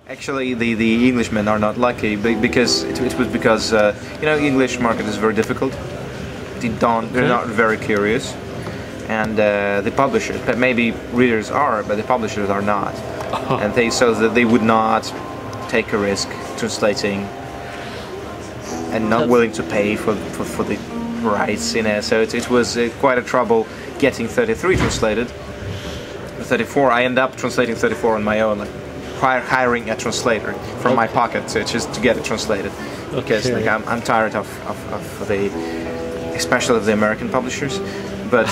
Actually, the Englishmen are not lucky because it was because you know, English market is very difficult. They're not very curious, and the publishers, but maybe readers are, but the publishers are not, and they would not take a risk translating, and not willing to pay for the rights, you know. So it was quite a trouble getting 33 translated. 34, I end up translating 34 on my own, like hiring a translator from my pocket just to get it translated, because like I'm tired of the, especially of the American publishers, but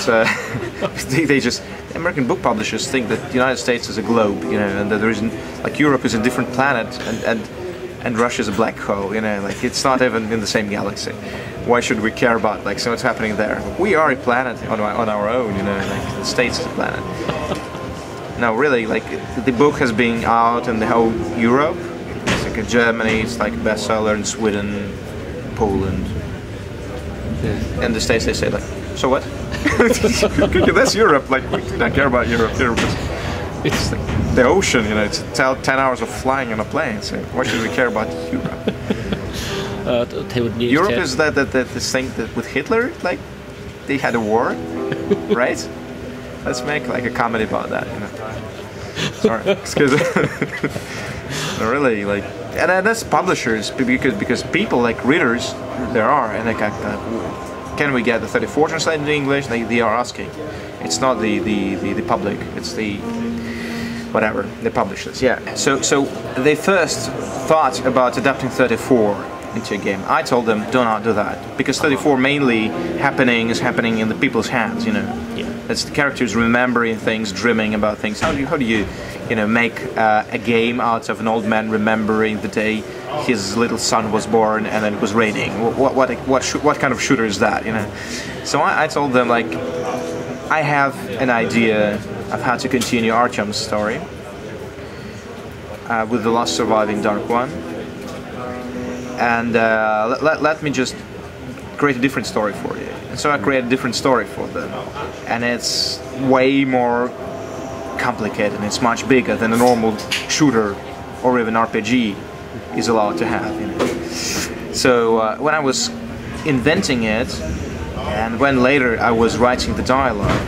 they just, American book publishers think that the United States is a globe, you know, and that there isn't, like, Europe is a different planet, and Russia is a black hole, you know, like it's not even in the same galaxy. Why should we care about like so what's happening there? We are a planet on our own, you know, like the States is a planet. No, really, like the book has been out in the whole Europe. It's like in Germany, it's like a bestseller in Sweden, Poland, and the States. They say like, so what? That's Europe. Like we don't care about Europe. Europe it's like the ocean, you know. It's 10 hours of flying on a plane. So why should we care about Europe? Europe is that this thing that with Hitler, like they had a war, right? Let's make like a comedy about that, you know. Sorry, excuse me. Really, like, and that's publishers, because people like readers there are, and like, can we get the 34 translated into English? They are asking. It's not the public. It's the whatever the publishers. Yeah. So they first thought about adapting 34 into a game. I told them, do not do that, because 34 mainly is happening in the people's hands, you know. Yeah. It's the characters remembering things, dreaming about things. How do you know, make a game out of an old man remembering the day his little son was born and then it was raining? What kind of shooter is that, you know? So I told them, like, I have an idea of how to continue Artyom's story with the last surviving Dark One. And let me just create a different story for you. And so I create a different story for them. And it's way more complicated, and it's much bigger than a normal shooter or even RPG is allowed to have, you know. So when I was inventing it, and when later I was writing the dialogue,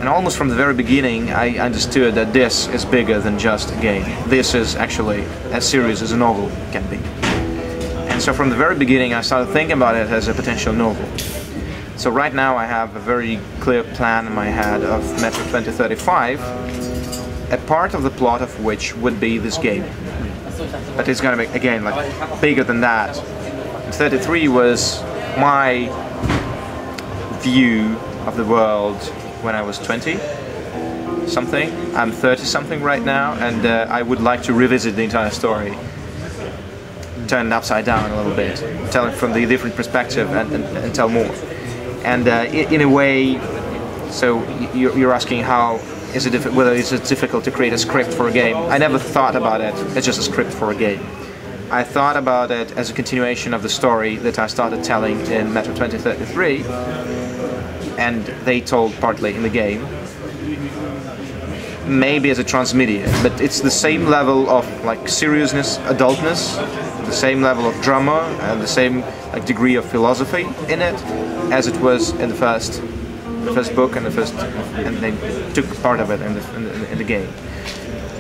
and almost from the very beginning I understood that this is bigger than just a game. This is actually as serious as a novel can be. And so from the very beginning I started thinking about it as a potential novel. So right now I have a very clear plan in my head of Metro 2035, a part of the plot of which would be this game. But it's going to be, again, like, bigger than that. 33 was my view of the world when I was 20-something. I'm 30-something right now, and I would like to revisit the entire story, turn it upside down a little bit, tell it from the different perspective, and tell more. And in a way, so you're asking how is it whether it's difficult to create a script for a game. I never thought about it as just a script for a game. I thought about it as a continuation of the story that I started telling in Metro 2033, and they told partly in the game, maybe as a transmedia, but it's the same level of like seriousness, adultness, the same level of drama, and the same like degree of philosophy in it as it was in the first book and they took part of it in the game.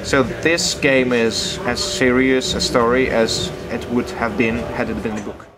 So this game is as serious a story as it would have been had it been the book.